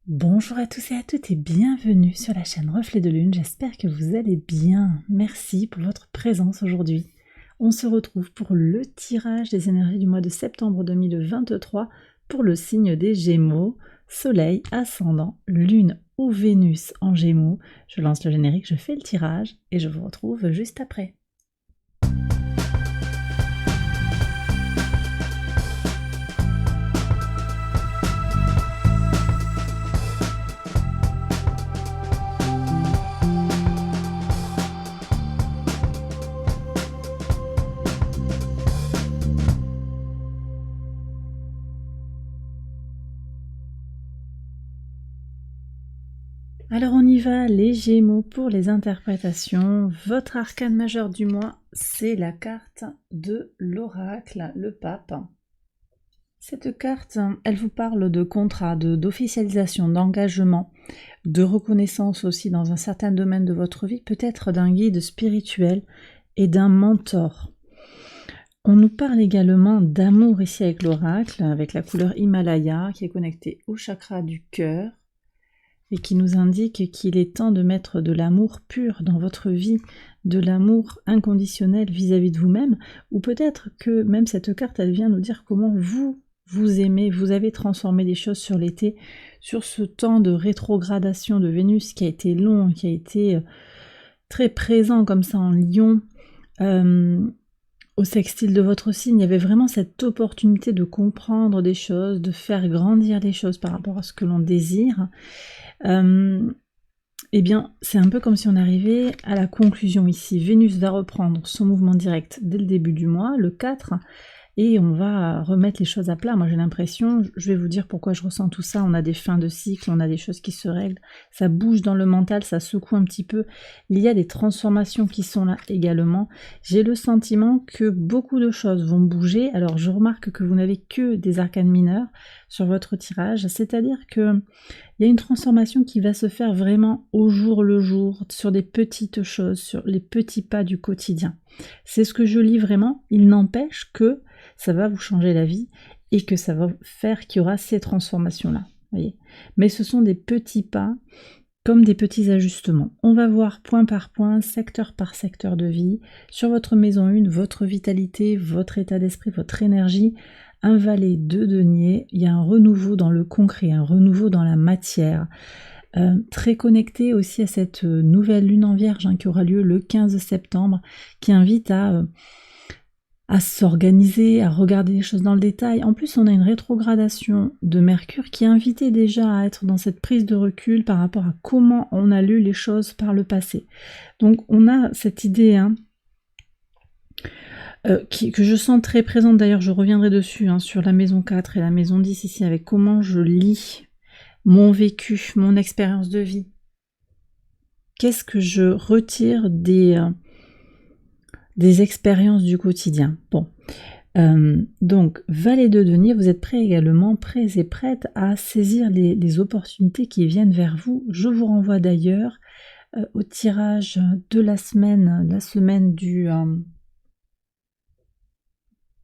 Bonjour à tous et à toutes et bienvenue sur la chaîne Reflet de Lune, j'espère que vous allez bien. Merci pour votre présence aujourd'hui. On se retrouve pour le tirage des énergies du mois de septembre 2023 pour le signe des Gémeaux, Soleil, Ascendant, Lune ou Vénus en Gémeaux. Je lance le générique, je fais le tirage et je vous retrouve juste après. Alors on y va, les Gémeaux pour les interprétations. Votre arcane majeur du mois, c'est la carte de l'oracle, le pape. Cette carte, elle vous parle de contrat, d'officialisation, d'engagement, de reconnaissance aussi dans un certain domaine de votre vie, peut-être d'un guide spirituel et d'un mentor. On nous parle également d'amour ici avec l'oracle, avec la couleur Himalaya qui est connectée au chakra du cœur et qui nous indique qu'il est temps de mettre de l'amour pur dans votre vie, de l'amour inconditionnel vis-à-vis de vous-même, ou peut-être que même cette carte, elle vient nous dire comment vous aimez, vous avez transformé des choses sur l'été, sur ce temps de rétrogradation de Vénus qui a été long, qui a été très présent comme ça en Lion, au sextile de votre signe. Il y avait vraiment cette opportunité de comprendre des choses, de faire grandir les choses par rapport à ce que l'on désire. Eh bien, c'est un peu comme si on arrivait à la conclusion ici. Vénus va reprendre son mouvement direct dès le début du mois, le 4, et on va remettre les choses à plat. Moi, j'ai l'impression, je vais vous dire pourquoi je ressens tout ça, on a des fins de cycle, on a des choses qui se règlent, ça bouge dans le mental, ça secoue un petit peu. Il y a des transformations qui sont là également. J'ai le sentiment que beaucoup de choses vont bouger. Alors, je remarque que vous n'avez que des arcanes mineurs sur votre tirage, c'est-à-dire que il y a une transformation qui va se faire vraiment au jour le jour, sur des petites choses, sur les petits pas du quotidien. C'est ce que je lis vraiment. Il n'empêche que ça va vous changer la vie et que ça va faire qu'il y aura ces transformations-là. Voyez. Mais ce sont des petits pas, comme des petits ajustements. On va voir point par point, secteur par secteur de vie, sur votre maison 1, votre vitalité, votre état d'esprit, votre énergie. Un valet de denier, il y a un renouveau dans le concret, un renouveau dans la matière, très connecté aussi à cette nouvelle lune en vierge qui aura lieu le 15 septembre, qui invite à s'organiser, à regarder les choses dans le détail. En plus, on a une rétrogradation de Mercure qui invitait déjà à être dans cette prise de recul par rapport à comment on a lu les choses par le passé. Donc on a cette idée que je sens très présente, d'ailleurs je reviendrai dessus, sur la maison 4 et la maison 10 ici, avec comment je lis mon vécu, mon expérience de vie. Qu'est-ce que je retire des expériences du quotidien. Bon, donc valet de denier, vous êtes prêts également, prêts et prêtes à saisir les opportunités qui viennent vers vous. Je vous renvoie d'ailleurs au tirage de la semaine du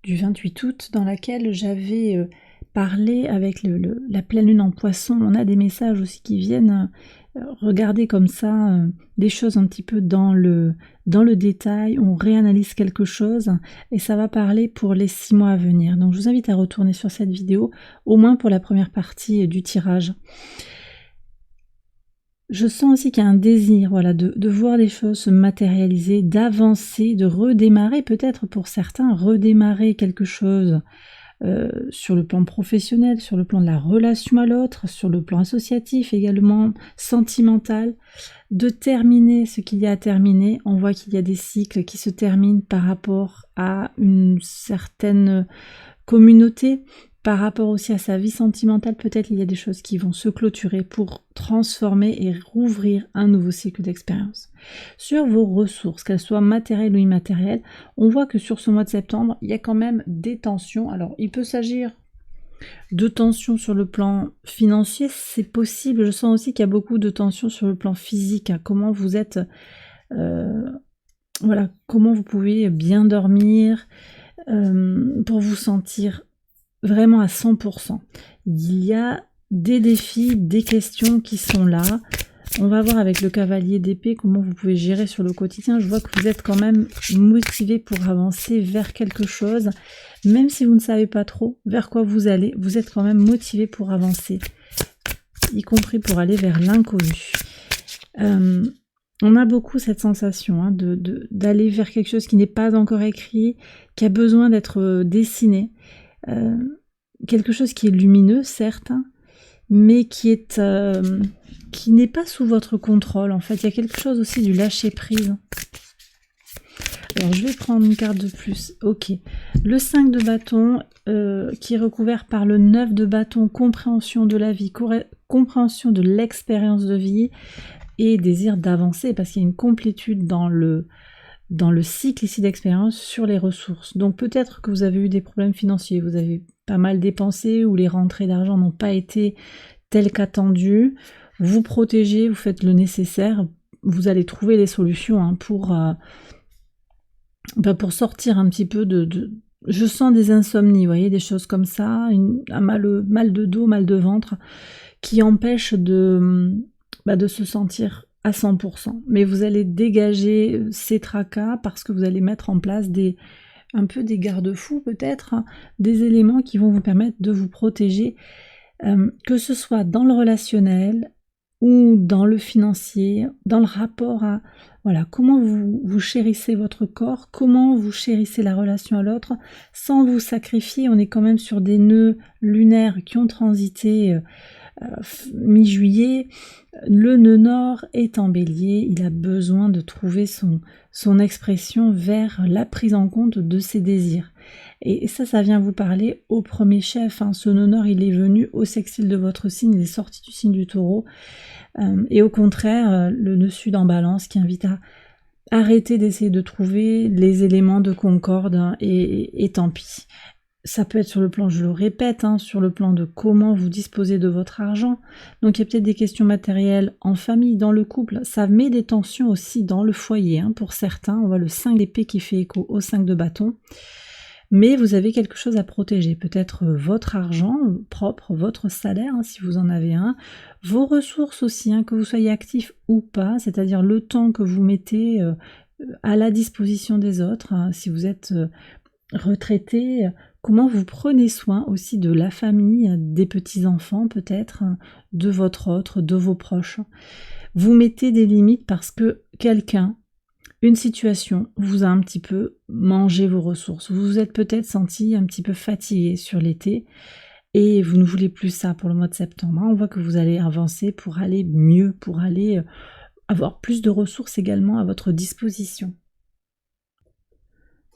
28 août, dans laquelle j'avais parlé avec la pleine lune en poisson. On a des messages aussi qui viennent regarder comme ça des choses un petit peu dans le détail. On réanalyse quelque chose et ça va parler pour les 6 mois à venir. Donc je vous invite à retourner sur cette vidéo, au moins pour la première partie du tirage. Je sens aussi qu'il y a un désir, voilà, de voir les choses se matérialiser, d'avancer, de redémarrer, peut-être pour certains, redémarrer quelque chose sur le plan professionnel, sur le plan de la relation à l'autre, sur le plan associatif également, sentimental, de terminer ce qu'il y a à terminer. On voit qu'il y a des cycles qui se terminent par rapport à une certaine communauté, par rapport aussi à sa vie sentimentale. Peut-être il y a des choses qui vont se clôturer pour transformer et rouvrir un nouveau cycle d'expérience. Sur vos ressources, qu'elles soient matérielles ou immatérielles, on voit que sur ce mois de septembre, il y a quand même des tensions. Alors, il peut s'agir de tensions sur le plan financier, c'est possible. Je sens aussi qu'il y a beaucoup de tensions sur le plan physique. Comment vous êtes... voilà, comment vous pouvez bien dormir pour vous sentir vraiment à 100%. Il y a des défis, des questions qui sont là. On va voir avec le cavalier d'épée comment vous pouvez gérer sur le quotidien. Je vois que vous êtes quand même motivé pour avancer vers quelque chose. Même si vous ne savez pas trop vers quoi vous allez, vous êtes quand même motivé pour avancer. Y compris pour aller vers l'inconnu. On a beaucoup cette sensation hein, d'aller vers quelque chose qui n'est pas encore écrit, qui a besoin d'être dessiné. Quelque chose qui est lumineux, certes, mais qui n'est pas sous votre contrôle. En fait, il y a quelque chose aussi du lâcher-prise. Alors, je vais prendre une carte de plus. Ok. Le 5 de bâton, qui est recouvert par le 9 de bâton, compréhension de la vie, compréhension de l'expérience de vie et désir d'avancer, parce qu'il y a une complétude dans le cycle ici d'expérience sur les ressources. Donc peut-être que vous avez eu des problèmes financiers, vous avez pas mal dépensé ou les rentrées d'argent n'ont pas été telles qu'attendues. Vous protégez, vous faites le nécessaire, vous allez trouver les solutions hein, pour sortir un petit peu je sens des insomnies, vous voyez, des choses comme ça, un mal de dos, mal de ventre, qui empêchent de se sentir à 100%. Mais vous allez dégager ces tracas parce que vous allez mettre en place un peu des garde-fous peut-être, hein, des éléments qui vont vous permettre de vous protéger, que ce soit dans le relationnel ou dans le financier, dans le rapport à comment vous chérissez votre corps, comment vous chérissez la relation à l'autre, sans vous sacrifier. On est quand même sur des nœuds lunaires qui ont transité mi-juillet. Le nœud nord est en bélier, il a besoin de trouver son expression vers la prise en compte de ses désirs. Et ça vient vous parler au premier chef. Hein. Ce nœud nord, il est venu au sextile de votre signe, il est sorti du signe du taureau. Et au contraire, le nœud sud en balance qui invite à arrêter d'essayer de trouver les éléments de concorde hein, et tant pis. Ça peut être sur le plan, je le répète, hein, sur le plan de comment vous disposez de votre argent. Donc il y a peut-être des questions matérielles en famille, dans le couple. Ça met des tensions aussi dans le foyer. Hein, pour certains, on voit le 5 d'épée qui fait écho au 5 de bâton. Mais vous avez quelque chose à protéger. Peut-être votre argent propre, votre salaire, hein, si vous en avez un. Vos ressources aussi, hein, que vous soyez actif ou pas. C'est-à-dire le temps que vous mettez à la disposition des autres. Hein, si vous êtes retraité, comment vous prenez soin aussi de la famille, des petits-enfants peut-être, de votre autre, de vos proches. Vous mettez des limites parce que quelqu'un, une situation, vous a un petit peu mangé vos ressources. Vous vous êtes peut-être senti un petit peu fatigué sur l'été et vous ne voulez plus ça pour le mois de septembre. On voit que vous allez avancer pour aller mieux, pour aller avoir plus de ressources également à votre disposition.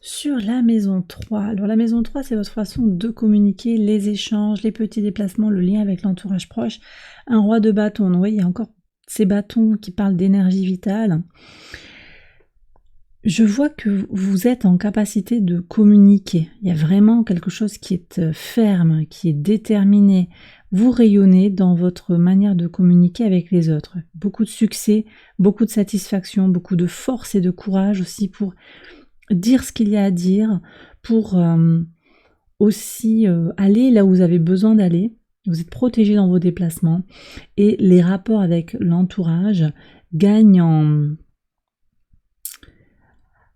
Sur la maison 3, alors la maison 3 c'est votre façon de communiquer, les échanges, les petits déplacements, le lien avec l'entourage proche, un roi de bâton, vous voyez il y a encore ces bâtons qui parlent d'énergie vitale. Je vois que vous êtes en capacité de communiquer, il y a vraiment quelque chose qui est ferme, qui est déterminé, vous rayonnez dans votre manière de communiquer avec les autres, beaucoup de succès, beaucoup de satisfaction, beaucoup de force et de courage aussi pour dire ce qu'il y a à dire, pour aussi aller là où vous avez besoin d'aller. Vous êtes protégé dans vos déplacements et les rapports avec l'entourage gagnent en...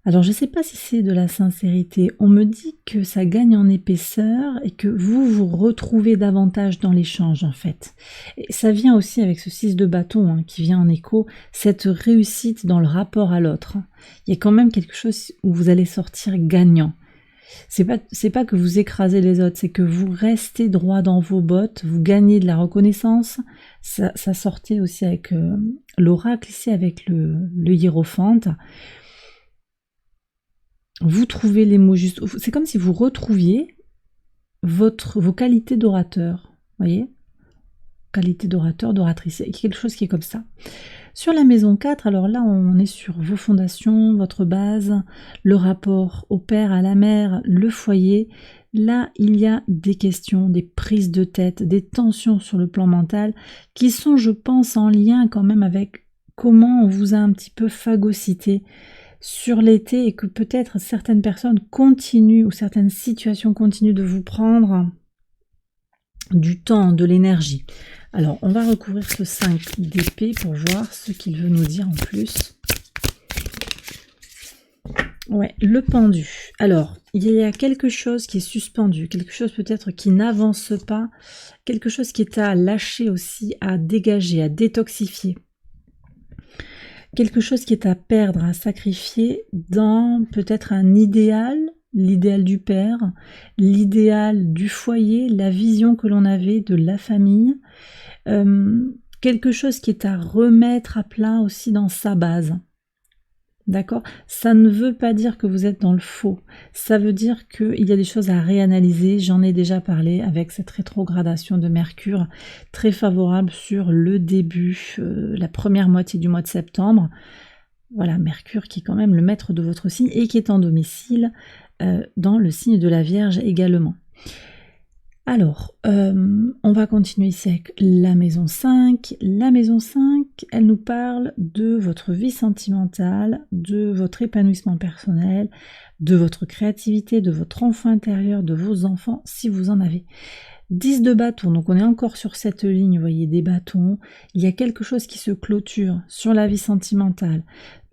Alors je ne sais pas si c'est de la sincérité, on me dit que ça gagne en épaisseur et que vous vous retrouvez davantage dans l'échange en fait. Et ça vient aussi avec ce 6 de bâton hein, qui vient en écho, cette réussite dans le rapport à l'autre. Il y a quand même quelque chose où vous allez sortir gagnant. C'est pas que vous écrasez les autres, c'est que vous restez droit dans vos bottes, vous gagnez de la reconnaissance. Ça sortait aussi avec l'oracle ici, avec le hiérophante. Vous trouvez les mots justes. C'est comme si vous retrouviez vos qualités d'orateur. Voyez ? Qualité d'orateur, d'oratrice. Il y a quelque chose qui est comme ça. Sur la maison 4, alors là, on est sur vos fondations, votre base, le rapport au père, à la mère, le foyer. Là, il y a des questions, des prises de tête, des tensions sur le plan mental qui sont, je pense, en lien quand même avec comment on vous a un petit peu phagocyté sur l'été et que peut-être certaines personnes continuent ou certaines situations continuent de vous prendre du temps, de l'énergie. Alors, on va recouvrir ce 5 d'épée pour voir ce qu'il veut nous dire en plus. Ouais, le pendu. Alors, il y a quelque chose qui est suspendu, quelque chose peut-être qui n'avance pas, quelque chose qui est à lâcher aussi, à dégager, à détoxifier. Quelque chose qui est à perdre, à sacrifier dans peut-être un idéal, l'idéal du père, l'idéal du foyer, la vision que l'on avait de la famille. Quelque chose qui est à remettre à plat aussi dans sa base. D'accord? Ça ne veut pas dire que vous êtes dans le faux. Ça veut dire qu'il y a des choses à réanalyser. J'en ai déjà parlé avec cette rétrogradation de Mercure très favorable sur le début, la première moitié du mois de septembre. Voilà, Mercure qui est quand même le maître de votre signe et qui est en domicile dans le signe de la Vierge également. Alors, on va continuer ici avec la maison 5. La maison 5, elle nous parle de votre vie sentimentale, de votre épanouissement personnel, de votre créativité, de votre enfant intérieur, de vos enfants, si vous en avez. 10 de bâtons, donc on est encore sur cette ligne, vous voyez, des bâtons. Il y a quelque chose qui se clôture sur la vie sentimentale,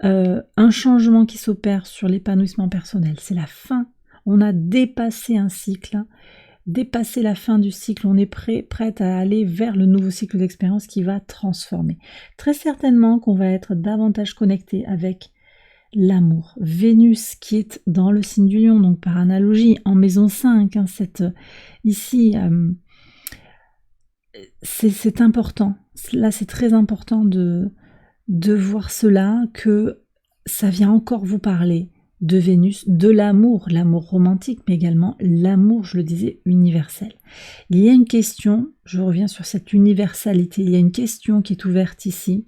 un changement qui s'opère sur l'épanouissement personnel. C'est la fin. On a dépassé un cycle. Dépasser la fin du cycle, on est prête à aller vers le nouveau cycle d'expérience qui va transformer. Très certainement qu'on va être davantage connecté avec l'amour. Vénus qui est dans le signe du lion, donc par analogie, en maison 5, hein, ici, c'est important. Là, c'est très important de voir cela, que ça vient encore vous parler de Vénus, de l'amour romantique, mais également l'amour, je le disais, universel. Il y a une question, je reviens sur cette universalité, il y a une question qui est ouverte ici,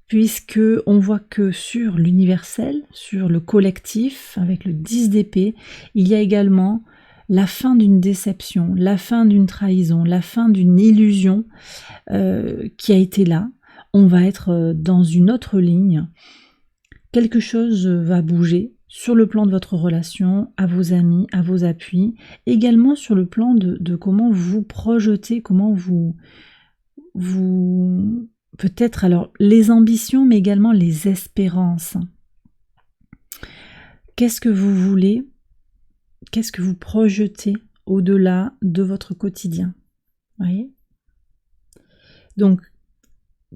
puisque on voit que sur l'universel, sur le collectif, avec le 10 d'épée, il y a également la fin d'une déception, la fin d'une trahison, la fin d'une illusion qui a été là. On va être dans une autre ligne. Quelque chose va bouger sur le plan de votre relation, à vos amis, à vos appuis, également sur le plan de comment vous projetez, comment vous peut-être alors les ambitions, mais également les espérances. Qu'est-ce que vous voulez? Qu'est-ce que vous projetez au-delà de votre quotidien? Voyez? Donc,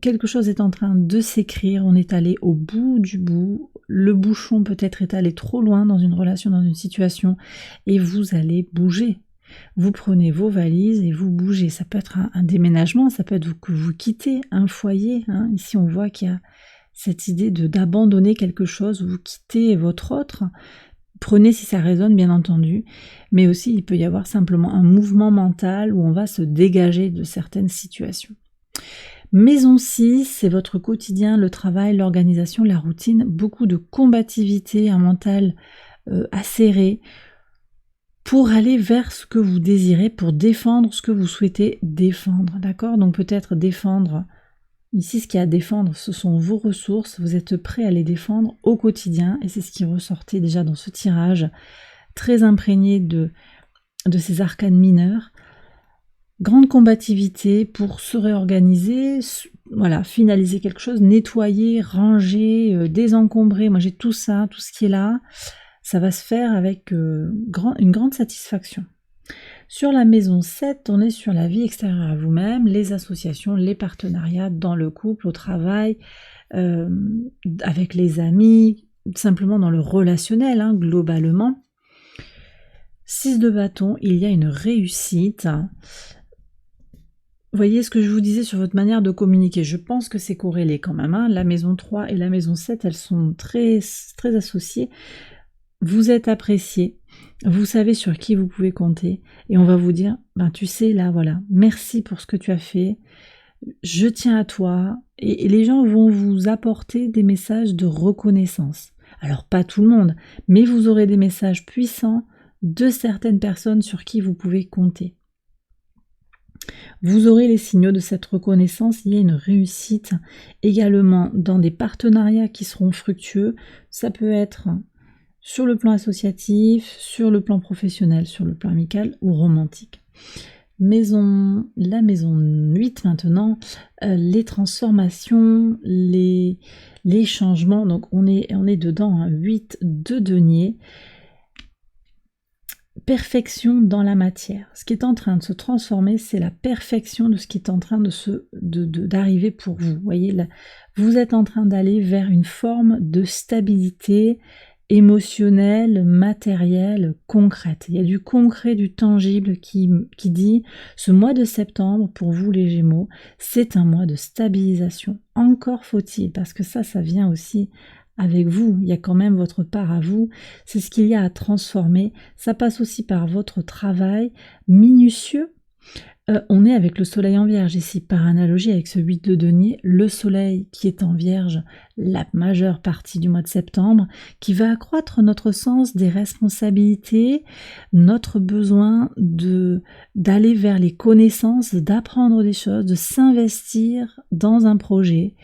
quelque chose est en train de s'écrire, on est allé au bout du bout, le bouchon peut-être est allé trop loin dans une relation, dans une situation, et vous allez bouger. Vous prenez vos valises et vous bougez. Ça peut être un déménagement, ça peut être que vous quittez un foyer. Hein. Ici, on voit qu'il y a cette idée d'abandonner quelque chose, vous quittez votre autre. Prenez si ça résonne, bien entendu, mais aussi il peut y avoir simplement un mouvement mental où on va se dégager de certaines situations. Maison 6, c'est votre quotidien, le travail, l'organisation, la routine, beaucoup de combativité, un mental acéré pour aller vers ce que vous désirez, pour défendre ce que vous souhaitez défendre, d'accord? Donc peut-être défendre, ici ce qu'il y a à défendre, ce sont vos ressources, vous êtes prêt à les défendre au quotidien, et c'est ce qui ressortait déjà dans ce tirage, très imprégné de ces arcanes mineures. Grande combativité pour se réorganiser, voilà, finaliser quelque chose, nettoyer, ranger, désencombrer. Moi j'ai tout ça, tout ce qui est là, ça va se faire avec une grande satisfaction. Sur la maison 7, on est sur la vie extérieure à vous-même, les associations, les partenariats dans le couple, au travail, avec les amis, simplement dans le relationnel, hein, globalement. 6 de bâton, il y a une réussite. Vous voyez ce que je vous disais sur votre manière de communiquer, je pense que c'est corrélé quand même. Hein. La maison 3 et la maison 7, elles sont très, très associées. Vous êtes apprécié, vous savez sur qui vous pouvez compter, et on va vous dire, ben tu sais, là, voilà, merci pour ce que tu as fait, je tiens à toi, et les gens vont vous apporter des messages de reconnaissance. Alors pas tout le monde, mais vous aurez des messages puissants de certaines personnes sur qui vous pouvez compter. Vous aurez les signaux de cette reconnaissance, il y a une réussite également dans des partenariats qui seront fructueux. Ça peut être sur le plan associatif, sur le plan professionnel, sur le plan amical ou romantique. La maison 8 maintenant, les transformations, les changements, donc on est dedans, hein, 8 de denier. Perfection dans la matière. Ce qui est en train de se transformer, c'est la perfection de ce qui est en train d'arriver pour vous. Vous voyez, là, vous êtes en train d'aller vers une forme de stabilité émotionnelle, matérielle, concrète. Il y a du concret, du tangible qui dit ce mois de septembre, pour vous les Gémeaux, c'est un mois de stabilisation. Encore faut-il, parce que ça vient aussi avec vous, il y a quand même votre part à vous, c'est ce qu'il y a à transformer, ça passe aussi par votre travail minutieux. On est avec le soleil en vierge ici, par analogie avec ce 8 de denier, le soleil qui est en vierge la majeure partie du mois de septembre, qui va accroître notre sens des responsabilités, notre besoin d'aller vers les connaissances, d'apprendre des choses, de s'investir dans un projet,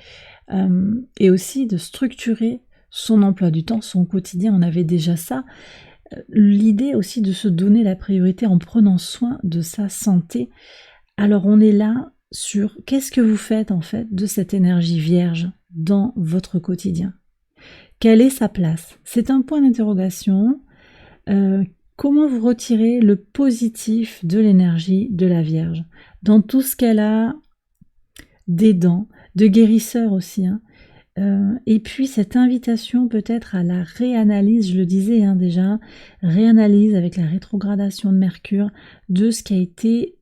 et aussi de structurer son emploi du temps, son quotidien. On avait déjà ça. L'idée aussi de se donner la priorité en prenant soin de sa santé. Alors on est là sur qu'est-ce que vous faites en fait de cette énergie vierge dans votre quotidien. Quelle est sa place? C'est un point d'interrogation. Comment vous retirez le positif de l'énergie de la Vierge dans tout ce qu'elle a d'aidant, de guérisseur aussi, hein. Et puis cette invitation peut-être à la réanalyse, je le disais déjà, réanalyse avec la rétrogradation de Mercure de ce qui a été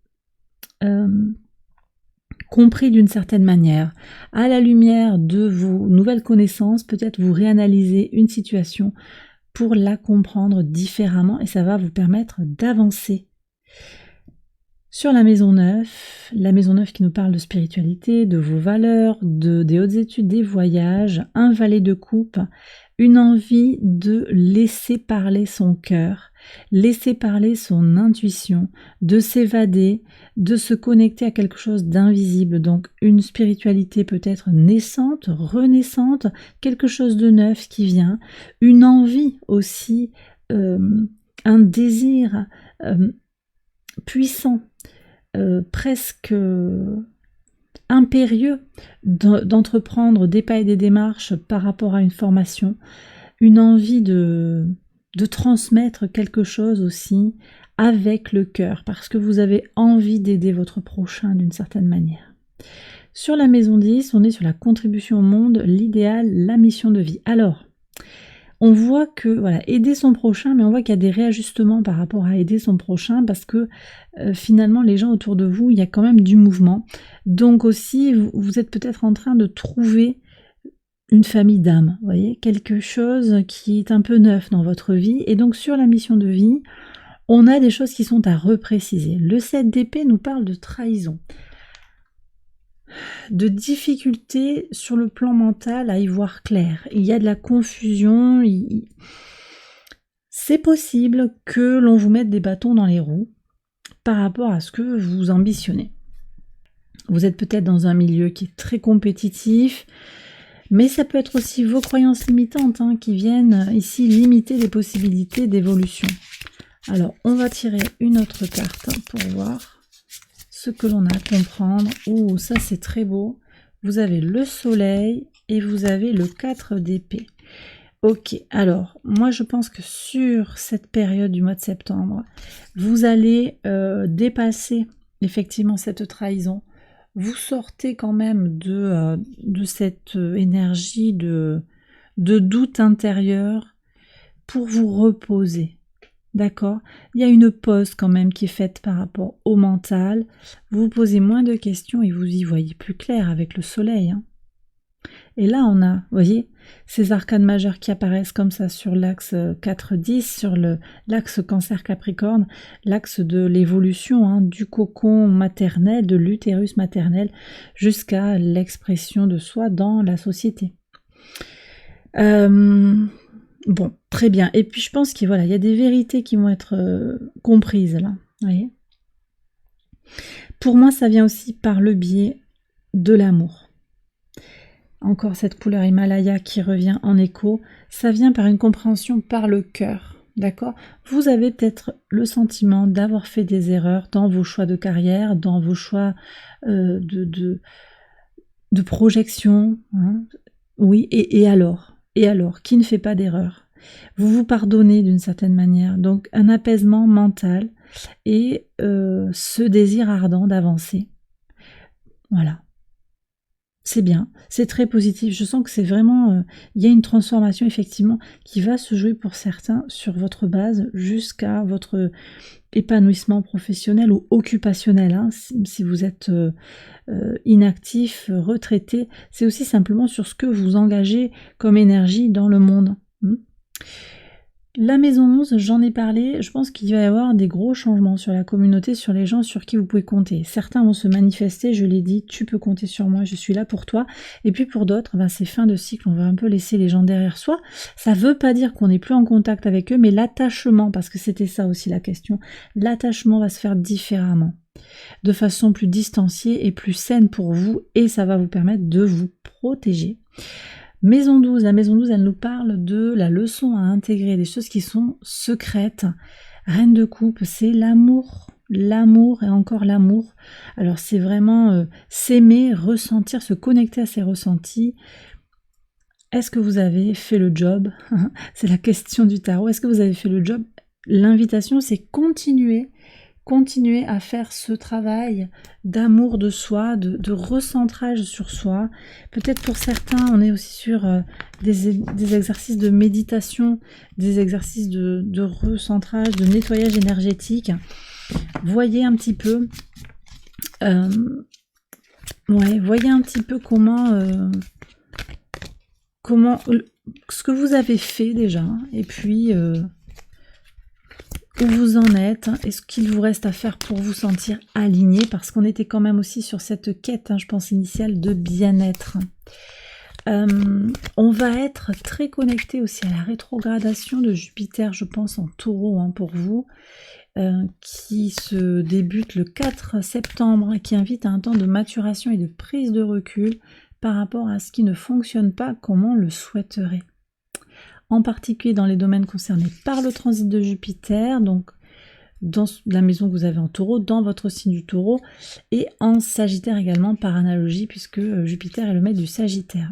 compris d'une certaine manière. À la lumière de vos nouvelles connaissances, peut-être vous réanalysez une situation pour la comprendre différemment et ça va vous permettre d'avancer. Sur la maison 9 qui nous parle de spiritualité, de vos valeurs, des hautes études, des voyages, un valet de coupe, une envie de laisser parler son cœur, laisser parler son intuition, de s'évader, de se connecter à quelque chose d'invisible, donc une spiritualité peut-être naissante, renaissante, quelque chose de neuf qui vient, une envie aussi, un désir puissant, presque impérieux d'entreprendre des pas et des démarches par rapport à une formation, une envie de transmettre quelque chose aussi avec le cœur, parce que vous avez envie d'aider votre prochain d'une certaine manière. Sur la maison 10, on est sur la contribution au monde, l'idéal, la mission de vie. Alors, on voit que, voilà, aider son prochain, mais on voit qu'il y a des réajustements par rapport à aider son prochain, parce que finalement, les gens autour de vous, il y a quand même du mouvement. Donc aussi, vous êtes peut-être en train de trouver une famille d'âmes, vous voyez, quelque chose qui est un peu neuf dans votre vie. Et donc, sur la mission de vie, on a des choses qui sont à repréciser. Le 7 d'épée nous parle de trahison, de difficulté sur le plan mental à y voir clair. Il y a de la confusion. C'est possible que l'on vous mette des bâtons dans les roues par rapport à ce que vous ambitionnez. Vous êtes peut-être dans un milieu qui est très compétitif, mais ça peut être aussi vos croyances limitantes qui viennent ici limiter les possibilités d'évolution. Alors, on va tirer une autre carte pour voir ce que l'on a à comprendre. Oh, ça c'est très beau. Vous avez le soleil et vous avez le 4 d'épée. Ok, alors, moi je pense que sur cette période du mois de septembre, vous allez dépasser effectivement cette trahison. Vous sortez quand même de cette énergie de doute intérieur pour vous reposer. D'accord? Il y a une pause quand même qui est faite par rapport au mental. Vous vous posez moins de questions et vous y voyez plus clair avec le soleil. Et là, on a, vous voyez, ces arcanes majeures qui apparaissent comme ça sur l'axe 4-10, sur l'axe cancer-capricorne, l'axe de l'évolution, du cocon maternel, de l'utérus maternel, jusqu'à l'expression de soi dans la société. Bon, très bien. Et puis je pense qu'il y a des vérités qui vont être comprises là. Vous voyez ? Pour moi, ça vient aussi par le biais de l'amour. Encore cette couleur Himalaya qui revient en écho. Ça vient par une compréhension par le cœur. d'accord? Vous avez peut-être le sentiment d'avoir fait des erreurs dans vos choix de carrière, dans vos choix de projection, hein. Oui, et alors? Et alors? Qui ne fait pas d'erreur? Vous vous pardonnez d'une certaine manière, donc un apaisement mental et ce désir ardent d'avancer. Voilà. C'est bien, c'est très positif. Je sens que c'est vraiment, il y a une transformation effectivement qui va se jouer pour certains sur votre base jusqu'à votre épanouissement professionnel ou occupationnel, hein. Si vous êtes inactif, retraité, c'est aussi simplement sur ce que vous engagez comme énergie dans le monde. La maison 11, j'en ai parlé, je pense qu'il va y avoir des gros changements sur la communauté, sur les gens sur qui vous pouvez compter. Certains vont se manifester, je l'ai dit, tu peux compter sur moi, je suis là pour toi. Et puis pour d'autres, c'est fin de cycle, on va un peu laisser les gens derrière soi. Ça veut pas dire qu'on n'est plus en contact avec eux, mais l'attachement, parce que c'était ça aussi la question, l'attachement va se faire différemment, de façon plus distanciée et plus saine pour vous, et ça va vous permettre de vous protéger. Maison 12, la maison 12, elle nous parle de la leçon à intégrer, des choses qui sont secrètes. Reine de coupe, c'est l'amour, l'amour et encore l'amour. Alors c'est vraiment s'aimer, ressentir, se connecter à ses ressentis. Est-ce que vous avez fait le job? C'est la question du tarot. Est-ce que vous avez fait le job? L'invitation, c'est continuer à faire ce travail d'amour de soi, de recentrage sur soi. Peut-être pour certains, on est aussi sur des exercices de méditation, des exercices de recentrage, de nettoyage énergétique. Voyez un petit peu, voyez un petit peu comment ce que vous avez fait déjà, et puis où vous en êtes et ce qu'il vous reste à faire pour vous sentir aligné, parce qu'on était quand même aussi sur cette quête, je pense, initiale de bien-être. On va être très connecté aussi à la rétrogradation de Jupiter, je pense, en taureau pour vous, qui se débute le 4 septembre et qui invite à un temps de maturation et de prise de recul par rapport à ce qui ne fonctionne pas comme on le souhaiterait. En particulier dans les domaines concernés par le transit de Jupiter, donc dans la maison que vous avez en taureau, dans votre signe du taureau, et en Sagittaire également par analogie, puisque Jupiter est le maître du Sagittaire.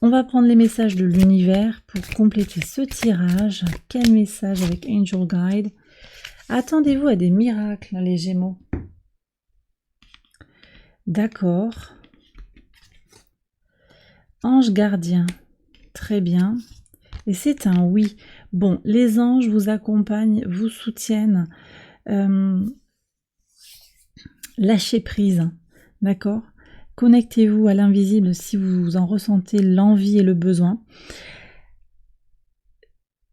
On va prendre les messages de l'univers pour compléter ce tirage. Quel message avec Angel Guide? Attendez-vous à des miracles, les Gémeaux. D'accord. Ange gardien. Très bien. Et c'est un oui. Bon, les anges vous accompagnent, vous soutiennent. Lâchez prise, d'accord? Connectez-vous à l'invisible si vous en ressentez l'envie et le besoin.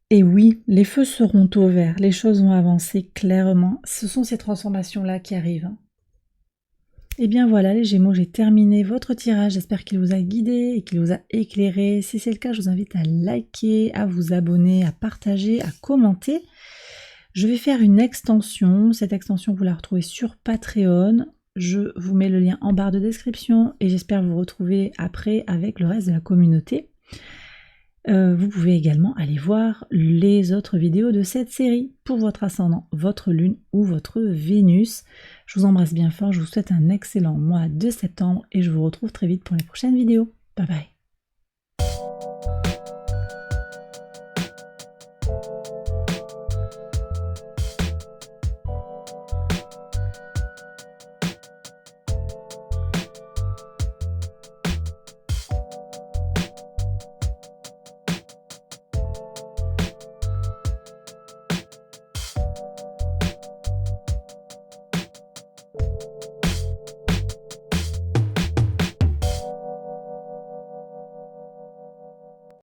Et oui, les feux seront au vert, les choses vont avancer clairement. Ce sont ces transformations-là qui arrivent. Et bien voilà les Gémeaux, j'ai terminé votre tirage, j'espère qu'il vous a guidé et qu'il vous a éclairé. Si c'est le cas, je vous invite à liker, à vous abonner, à partager, à commenter. Je vais faire une extension, cette extension vous la retrouvez sur Patreon. Je vous mets le lien en barre de description et j'espère vous retrouver après avec le reste de la communauté. Vous pouvez également aller voir les autres vidéos de cette série pour votre ascendant, votre lune ou votre Vénus. Je vous embrasse bien fort, je vous souhaite un excellent mois de septembre et je vous retrouve très vite pour les prochaines vidéos. Bye bye.